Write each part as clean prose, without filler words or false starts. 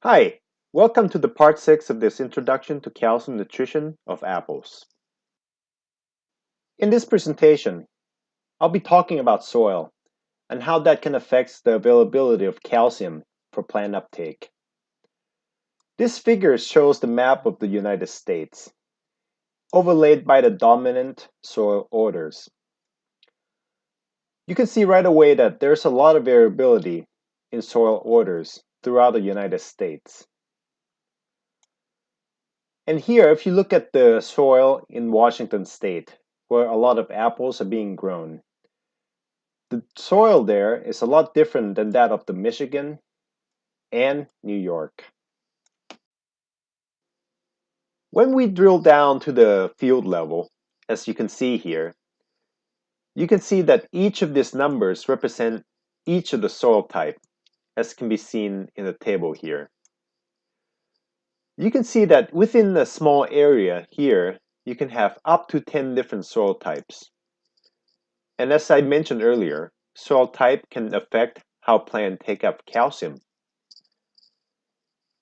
Hi, welcome to the part 6 of this introduction to calcium nutrition of apples. In this presentation, I'll be talking about soil and how that can affect the availability of calcium for plant uptake. This figure shows the map of the United States, overlaid by the dominant soil orders. You can see right away that there's a lot of variability in soil orders throughout the United States. And here, if you look at the soil in Washington State, where a lot of apples are being grown, the soil there is a lot different than that of the Michigan and New York. When we drill down to the field level, as you can see here, you can see that each of these numbers represent each of the soil type, as can be seen in the table here. You can see that within a small area here, you can have up to 10 different soil types. And as I mentioned earlier, soil type can affect how plants take up calcium.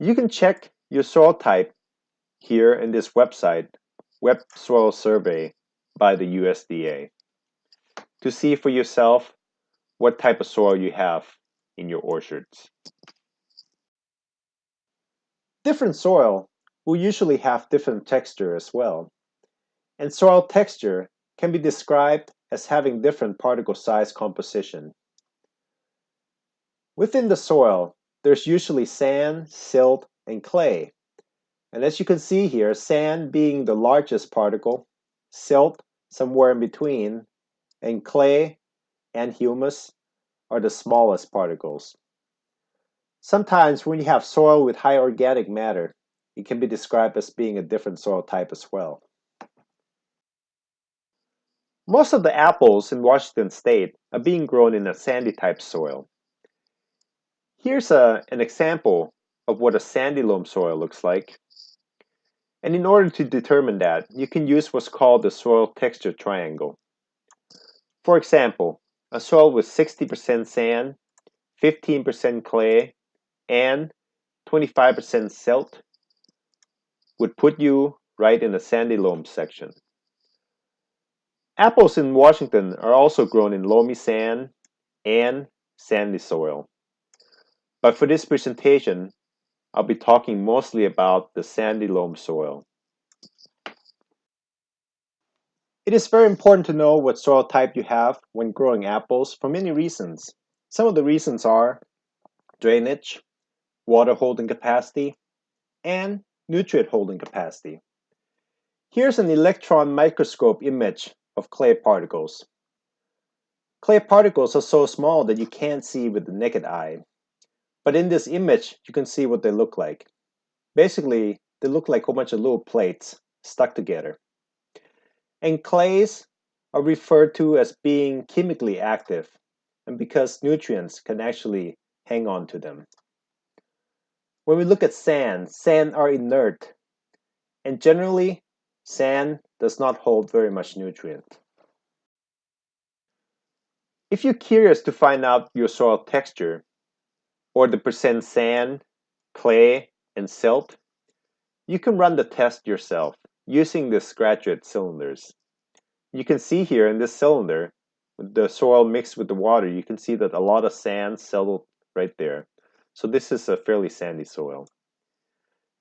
You can check your soil type here in this website, Web Soil Survey by the USDA, to see for yourself what type of soil you have in your orchards. Different soil will usually have different texture as well, and soil texture can be described as having different particle size composition. Within the soil, there's usually sand, silt, and clay. And as you can see here, sand being the largest particle, silt somewhere in between, and clay and humus are the smallest particles. Sometimes when you have soil with high organic matter, it can be described as being a different soil type as well. Most of the apples in Washington State are being grown in a sandy type soil. Here's an example of what a sandy loam soil looks like. And in order to determine that, you can use what's called the soil texture triangle. For example, a soil with 60% sand, 15% clay, and 25% silt would put you right in the sandy loam section. Apples in Washington are also grown in loamy sand and sandy soil. But for this presentation, I'll be talking mostly about the sandy loam soil. It is very important to know what soil type you have when growing apples for many reasons. Some of the reasons are drainage, water holding capacity, and nutrient holding capacity. Here's an electron microscope image of clay particles. Clay particles are so small that you can't see with the naked eye. But in this image, you can see what they look like. Basically, they look like a whole bunch of little plates stuck together. And clays are referred to as being chemically active, and because nutrients can actually hang on to them. When we look at sand are inert, and generally, sand does not hold very much nutrient. If you're curious to find out your soil texture, or the percent sand, clay, and silt, you can run the test yourself using these graduate cylinders. You can see here in this cylinder, the soil mixed with the water, you can see that a lot of sand settled right there. So this is a fairly sandy soil.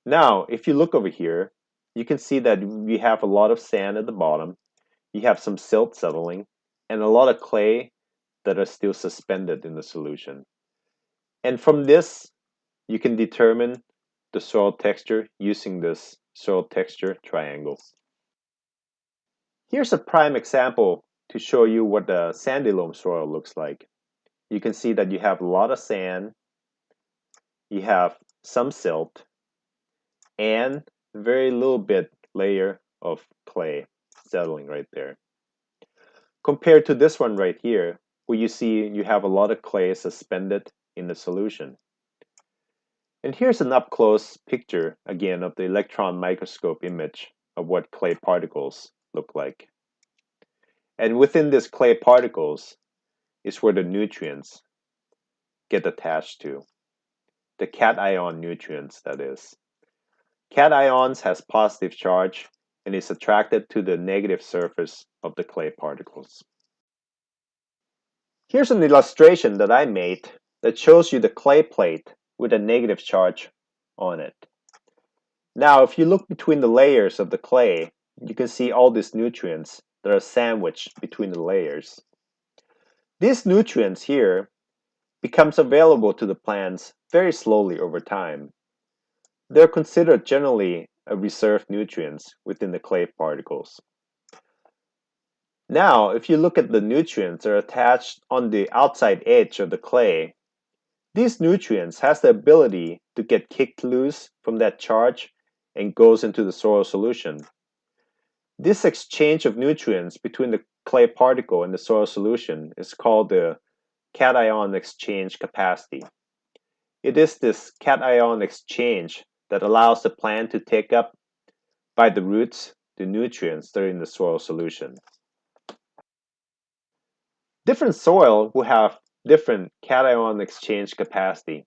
Now, if you look over here, you can see that we have a lot of sand at the bottom, you have some silt settling, and a lot of clay that are still suspended in the solution. And from this, you can determine the soil texture using this soil texture triangle. Here's a prime example to show you what the sandy loam soil looks like. You can see that you have a lot of sand, you have some silt, and very little bit layer of clay settling right there. Compared to this one right here, where you see you have a lot of clay suspended in the solution. And here's an up-close picture, again, of the electron microscope image of what clay particles look like. And within these clay particles is where the nutrients get attached to. the cation nutrients, that is. Cations has positive charge and is attracted to the negative surface of the clay particles. Here's an illustration that I made that shows you the clay plate with a negative charge on it. Now, if you look between the layers of the clay, you can see all these nutrients that are sandwiched between the layers. These nutrients here becomes available to the plants very slowly over time. They're considered generally a reserved nutrients within the clay particles. Now, if you look at the nutrients that are attached on the outside edge of the clay, these nutrients has the ability to get kicked loose from that charge and goes into the soil solution. This exchange of nutrients between the clay particle and the soil solution is called the cation exchange capacity. It is this cation exchange that allows the plant to take up by the roots the nutrients that are in the soil solution. Different soil will have different cation exchange capacity,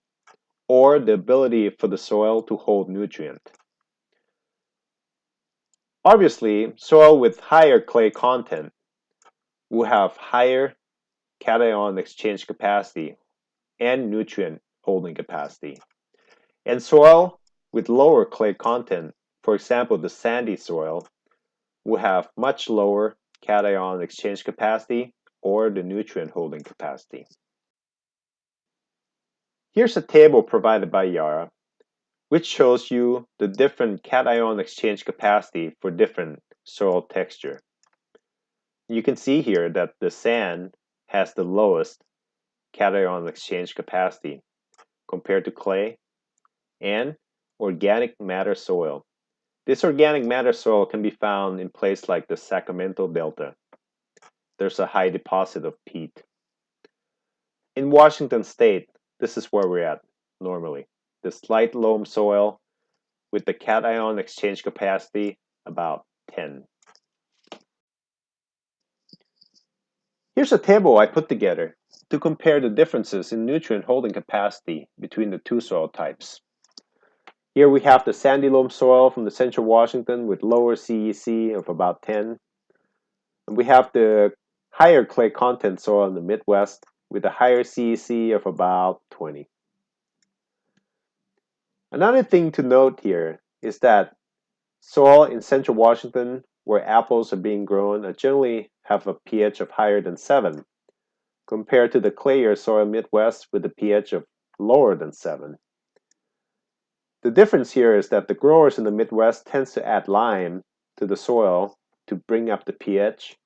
or the ability for the soil to hold nutrient. Obviously, soil with higher clay content will have higher cation exchange capacity and nutrient holding capacity. And soil with lower clay content, for example, the sandy soil, will have much lower cation exchange capacity or the nutrient holding capacity. Here's a table provided by Yara, which shows you the different cation exchange capacity for different soil texture. You can see here that the sand has the lowest cation exchange capacity compared to clay and organic matter soil. This organic matter soil can be found in places like the Sacramento Delta. There's a high deposit of peat. In Washington State, this is where we're at normally. The light loam soil with the cation exchange capacity about 10. Here's a table I put together to compare the differences in nutrient holding capacity between the two soil types. Here we have the sandy loam soil from the central Washington with lower CEC of about 10. And we have the higher clay content soil in the Midwest with a higher CEC of about 20. Another thing to note here is that soil in central Washington where apples are being grown generally have a pH of higher than 7, compared to the clayer soil Midwest with a pH of lower than 7. The difference here is that the growers in the Midwest tends to add lime to the soil to bring up the pH,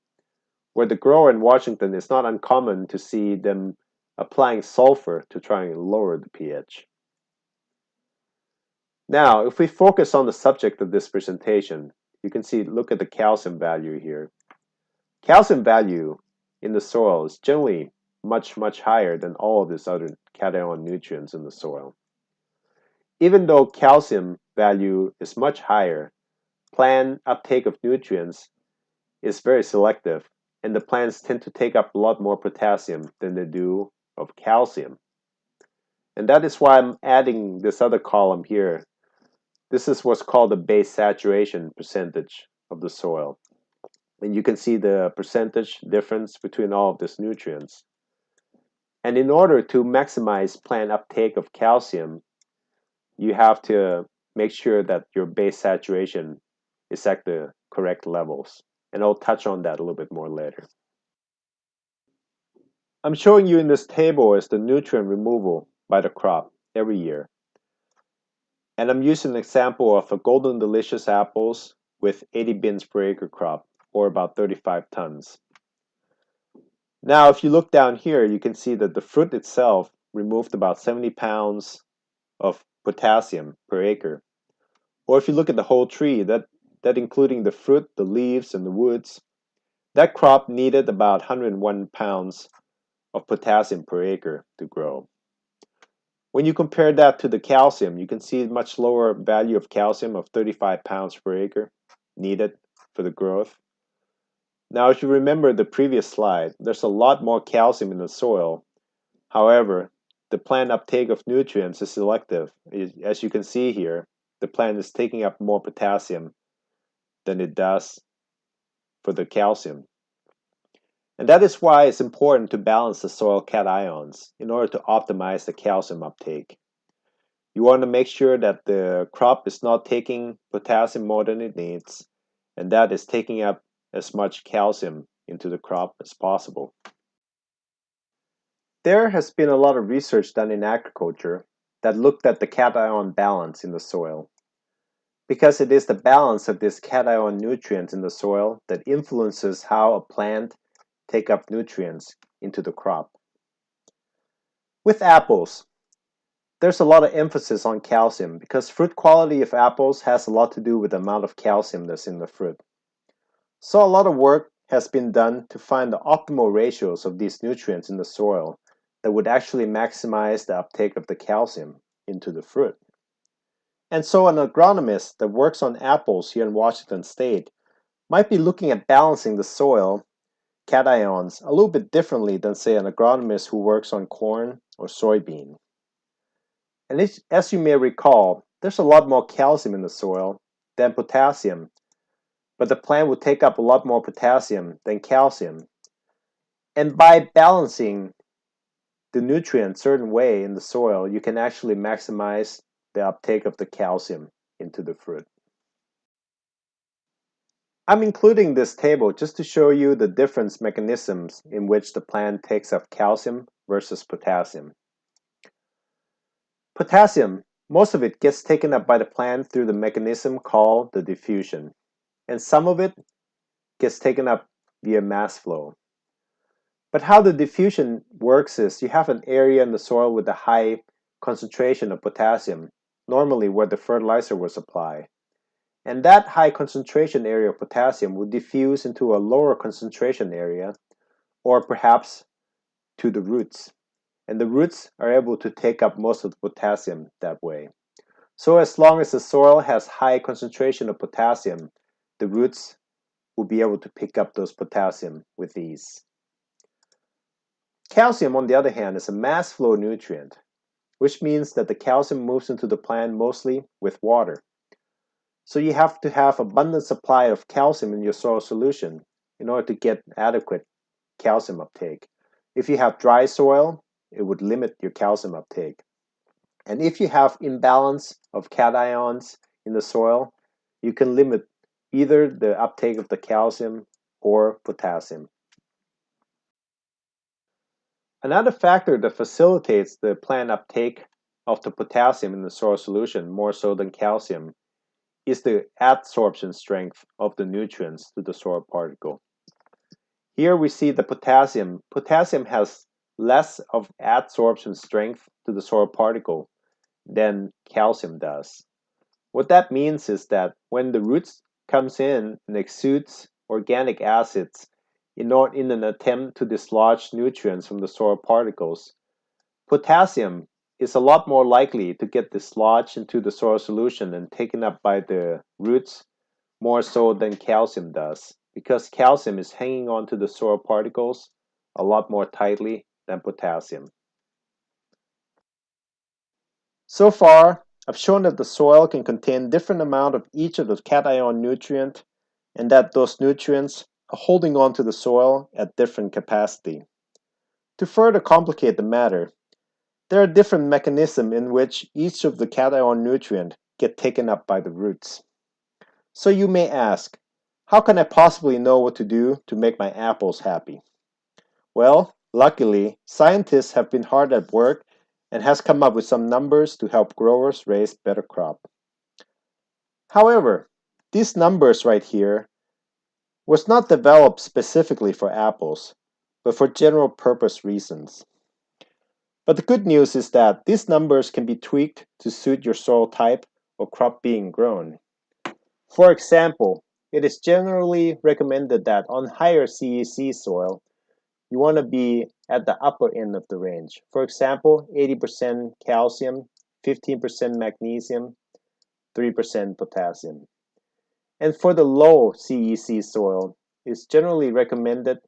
where the grower in Washington is not uncommon to see them applying sulfur to try and lower the pH. Now, if we focus on the subject of this presentation, you can see, look at the calcium value here. Calcium value in the soil is generally much higher than all of these other cation nutrients in the soil. Even though calcium value is much higher, plant uptake of nutrients is very selective, and the plants tend to take up a lot more potassium than they do of calcium. And that is why I'm adding this other column here. This is what's called the base saturation percentage of the soil. And you can see the percentage difference between all of these nutrients. And in order to maximize plant uptake of calcium, you have to make sure that your base saturation is at the correct levels. And I'll touch on that a little bit more later. I'm showing you in this table is the nutrient removal by the crop every year. And I'm using an example of a Golden Delicious apples with 80 bins per acre crop, or about 35 tons. Now, if you look down here, you can see that the fruit itself removed about 70 pounds of potassium per acre. Or if you look at the whole tree, that including the fruit, the leaves, and the woods, that crop needed about 101 pounds of potassium per acre to grow. When you compare that to the calcium, you can see a much lower value of calcium of 35 pounds per acre needed for the growth. Now, if you remember the previous slide, there's a lot more calcium in the soil. However, the plant uptake of nutrients is selective. As you can see here, the plant is taking up more potassium than it does for the calcium. And that is why it's important to balance the soil cations in order to optimize the calcium uptake. You want to make sure that the crop is not taking potassium more than it needs, and that is taking up as much calcium into the crop as possible. There has been a lot of research done in agriculture that looked at the cation balance in the soil, because it is the balance of this cation nutrients in the soil that influences how a plant take up nutrients into the crop. With apples, there's a lot of emphasis on calcium because fruit quality of apples has a lot to do with the amount of calcium that's in the fruit. So a lot of work has been done to find the optimal ratios of these nutrients in the soil that would actually maximize the uptake of the calcium into the fruit. And so an agronomist that works on apples here in Washington State might be looking at balancing the soil cations a little bit differently than, say, an agronomist who works on corn or soybean. And as you may recall, there's a lot more calcium in the soil than potassium, but the plant will take up a lot more potassium than calcium. And by balancing the nutrient certain way in the soil, you can actually maximize the uptake of the calcium into the fruit. I'm including this table just to show you the different mechanisms in which the plant takes up calcium versus potassium. Potassium, most of it gets taken up by the plant through the mechanism called the diffusion, and some of it gets taken up via mass flow. But how the diffusion works is you have an area in the soil with a high concentration of potassium, normally where the fertilizer was applied. And that high concentration area of potassium would diffuse into a lower concentration area, or perhaps to the roots. And the roots are able to take up most of the potassium that way. So as long as the soil has high concentration of potassium, the roots will be able to pick up those potassium with ease. Calcium, on the other hand, is a mass flow nutrient, which means that the calcium moves into the plant mostly with water. So you have to have abundant supply of calcium in your soil solution in order to get adequate calcium uptake. If you have dry soil, it would limit your calcium uptake. And if you have imbalance of cations in the soil, you can limit either the uptake of the calcium or potassium. Another factor that facilitates the plant uptake of the potassium in the soil solution more so than calcium is the adsorption strength of the nutrients to the soil particle. Here we see the potassium. Potassium has less of adsorption strength to the soil particle than calcium does. What that means is that when the roots comes in and exudes organic acids in an attempt to dislodge nutrients from the soil particles, potassium is a lot more likely to get dislodged into the soil solution and taken up by the roots more so than calcium does, because calcium is hanging on to the soil particles a lot more tightly than potassium. So far, I've shown that the soil can contain different amount of each of the cation nutrient, and that those nutrients are holding on to the soil at different capacity. To further complicate the matter, there are different mechanisms in which each of the cation nutrient get taken up by the roots. So you may ask, how can I possibly know what to do to make my apples happy? Well, luckily, scientists have been hard at work and has come up with some numbers to help growers raise better crop. However, these numbers right here was not developed specifically for apples, but for general purpose reasons. But the good news is that these numbers can be tweaked to suit your soil type or crop being grown. For example, it is generally recommended that on higher CEC soil, you want to be at the upper end of the range. For example, 80% calcium, 15% magnesium, 3% potassium. And for the low CEC soil, it's generally recommended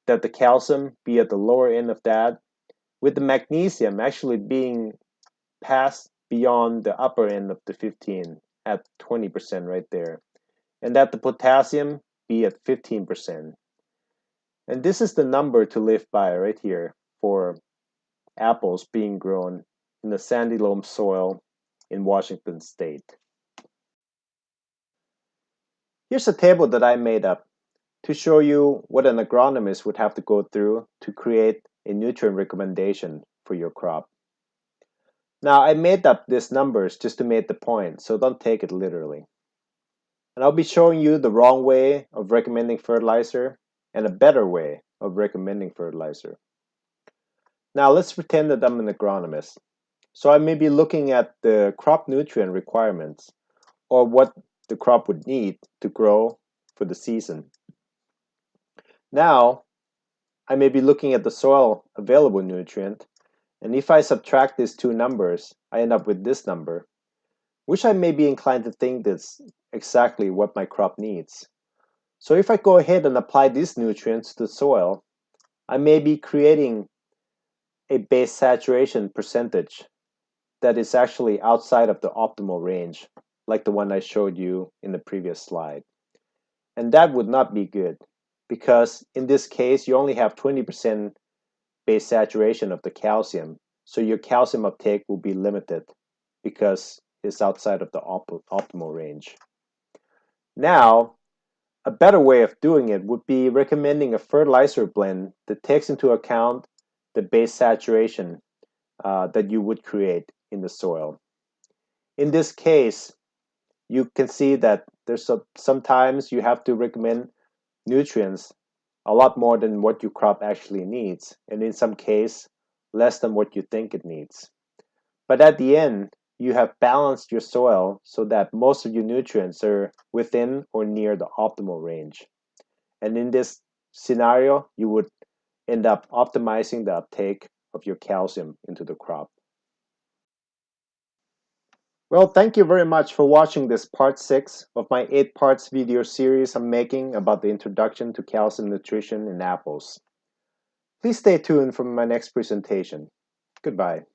that the calcium be at the lower end of that, with the magnesium actually being passed beyond the upper end of the 15 at 20% right there, and that the potassium be at 15%. And this is the number to live by right here for apples being grown in the sandy loam soil in Washington state. Here's a table that I made up to show you what an agronomist would have to go through to create a nutrient recommendation for your crop. Now, I made up these numbers just to make the point, so don't take it literally. And I'll be showing you the wrong way of recommending fertilizer and a better way of recommending fertilizer. Now, let's pretend that I'm an agronomist. So I may be looking at the crop nutrient requirements or what the crop would need to grow for the season. Now, I may be looking at the soil available nutrient, and if I subtract these two numbers, I end up with this number, which I may be inclined to think that's exactly what my crop needs. So if I go ahead and apply these nutrients to the soil, I may be creating a base saturation percentage that is actually outside of the optimal range, like the one I showed you in the previous slide. And that would not be good, because in this case, you only have 20% base saturation of the calcium, so your calcium uptake will be limited because it's outside of the optimal range. Now, a better way of doing it would be recommending a fertilizer blend that takes into account the base saturation that you would create in the soil. In this case, you can see that sometimes you have to recommend nutrients a lot more than what your crop actually needs, and in some case, less than what you think it needs. But at the end, you have balanced your soil so that most of your nutrients are within or near the optimal range. And in this scenario, you would end up optimizing the uptake of your calcium into the crop. Well, thank you very much for watching this part 6 of my 8 parts video series I'm making about the introduction to calcium nutrition in apples. Please stay tuned for my next presentation. Goodbye.